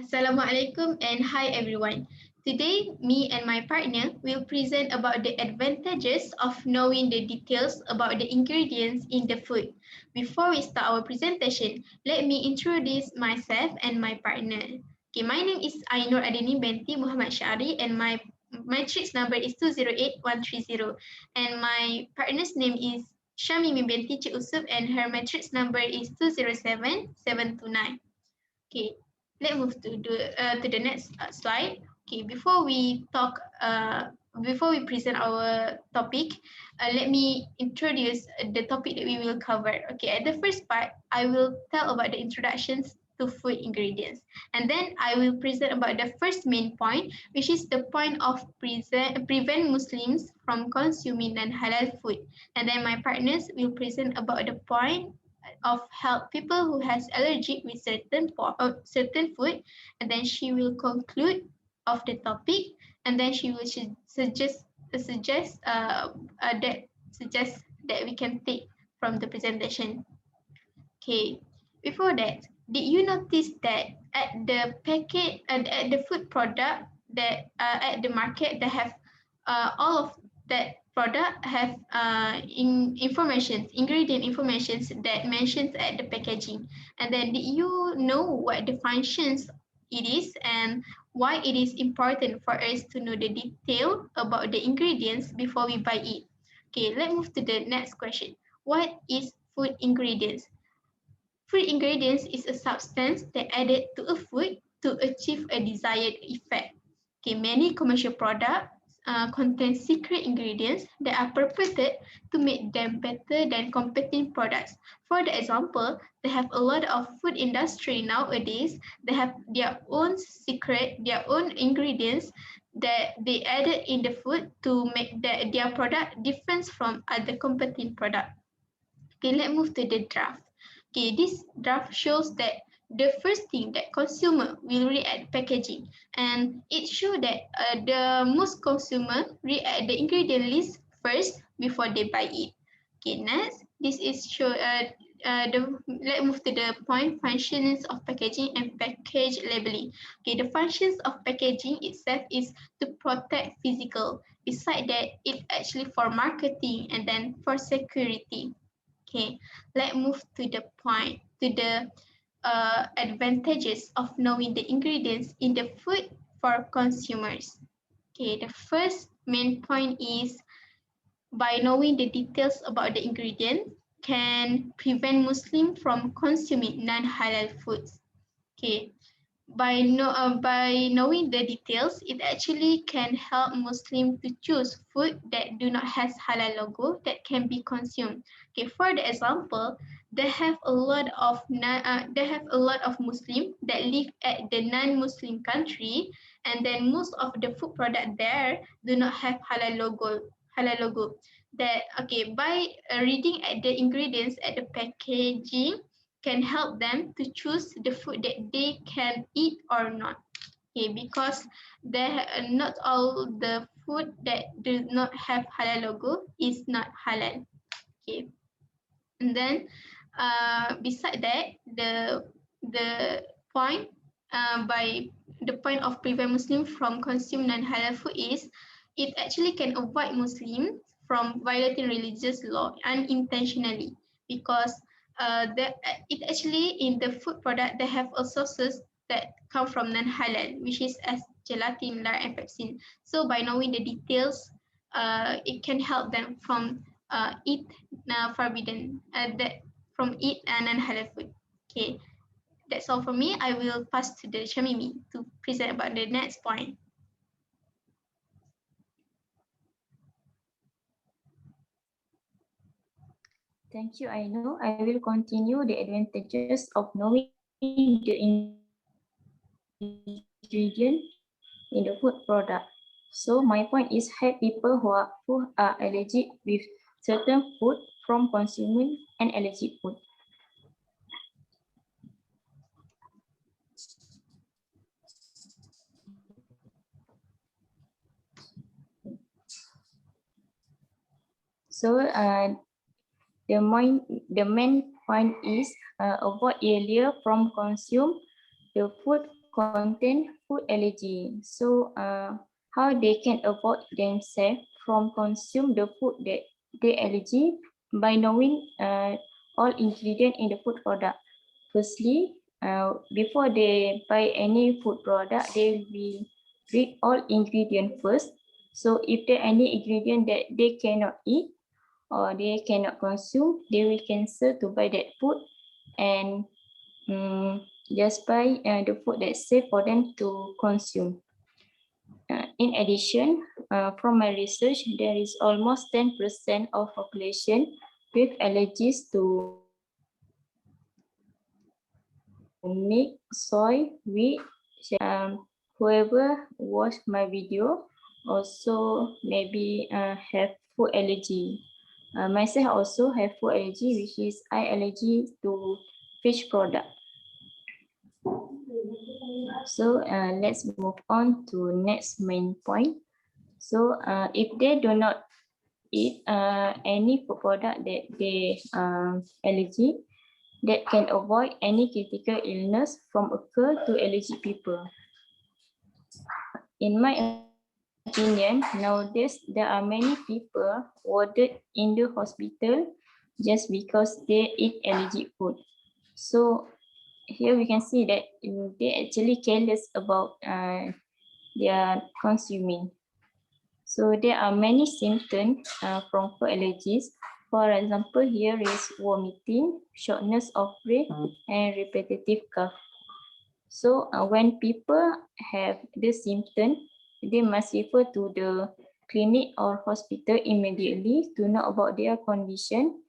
Assalamualaikum and hi everyone. Today, me and my partner will present about the advantages of knowing the details about the ingredients in the food. Before we start our presentation, let me introduce myself and my partner. Okay, my name is Ainur Adini Benti Muhammad Syari and my matrix number is 208130 and my partner's name is Shamimi Benti Cik Usuf and her matrix number is 207729. Okay, let's move to the next slide. Okay, before we present our topic, let me introduce the topic that we will cover. Okay, at the first part, I will tell about the introductions to food ingredients, and then I will present about the first main point, which is the point of prevent Muslims from consuming non-halal food, and then my partners will present about the point of help people who has allergic with certain food, and then she will conclude of the topic, and then she will suggest that suggest that we can take from the presentation. Okay, before that, did you notice that at the packet and at the food product that at the market they have all of that product have ingredient informations that mentions at the packaging. And then did you know what the functions it is and why it is important for us to know the detail about the ingredients before we buy it? Okay, let's move to the next question. What is food ingredients? Food ingredients is a substance that added to a food to achieve a desired effect. Okay, many commercial products contain secret ingredients that are purported to make them better than competing products. For the example, they have a lot of food industry nowadays. They have their own their own ingredients that they added in the food to make their product different from other competing products. Okay, let's move to the draft. Okay, this draft shows that the first thing that consumer will read at packaging, and it shows that the most consumer read at the ingredient list first before they buy it. Okay, next, this is let's move to the point functions of packaging and package labeling. Okay, the functions of packaging itself is to protect physical. Besides that, it actually for marketing and then for security. Okay, let's move to the point, to the advantages of knowing the ingredients in the food for consumers. Okay, the first main point is by knowing the details about the ingredient can prevent Muslim from consuming non-halal foods. Okay, by knowing the details, it actually can help Muslims to choose food that do not has halal logo that can be consumed. Okay, for the example, they have a lot of Muslim that live at the non-Muslim country, and then most of the food product there do not have halal logo. Halal logo. That okay by reading at the ingredients at the packaging can help them to choose the food that they can eat or not. Okay, because not all the food that do not have halal logo is not halal. Okay, and then beside that, the point by the point of prevent Muslim from consuming non-halal food is it actually can avoid Muslims from violating religious law unintentionally because it actually in the food product they have a sources that come from non-halal, which is as gelatin, lard, and pepsin. So by knowing the details, it can help them from eat forbidden that from eat non-halal food. Okay, that's all for me. I will pass to the Shamimi to present about the next point. Thank you, I know. I will continue the advantages of knowing the ingredient in the food product. So my point is help people who are allergic with certain food from consuming an allergic food. So the main point is avoid earlier from consume the food contain food allergy. So how they can avoid themselves from consume the food that they allergy by knowing all ingredient in the food product. Firstly, before they buy any food product, they will read all ingredient first. So if there any ingredient that they cannot eat or they cannot consume, they will cancel to buy that food and just buy the food that's safe for them to consume. In addition, from my research, there is almost 10% of population with allergies to milk, soy, wheat. Whoever watched my video also maybe have food allergy. Myself also have food allergy, which is eye allergy to fish product. So let's move on to next main point. So if they do not eat any food product that they allergy, that can avoid any critical illness from occur to allergic people. In my opinion, nowadays there are many people warded in the hospital just because they eat allergic food. So here we can see that they actually careless about their consuming. So there are many symptoms from food allergies. For example, here is vomiting, shortness of breath, and repetitive cough. So when people have the symptom, they must refer to the clinic or hospital immediately to know about their condition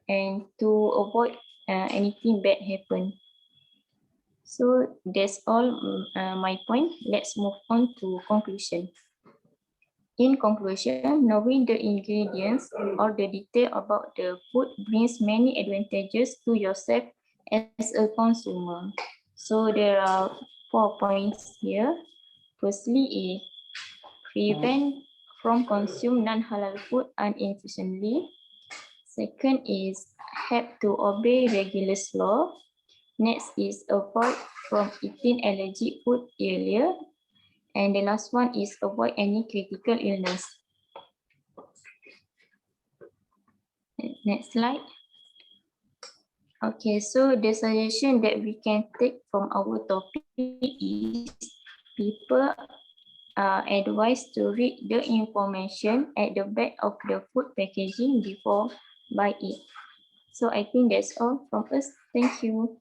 and to avoid anything bad happen. So that's all my point. Let's move on to conclusion. In conclusion, knowing the ingredients or the detail about the food brings many advantages to yourself as a consumer. So there are 4 points here. Firstly is prevent from consume non-halal food unintentionally. Second is help to obey regular law. Next is avoid from eating allergic food earlier. And the last one is avoid any critical illness. Next slide. Okay, so the suggestion that we can take from our topic is people are advised to read the information at the back of the food packaging before buy it. So I think that's all from us. Thank you.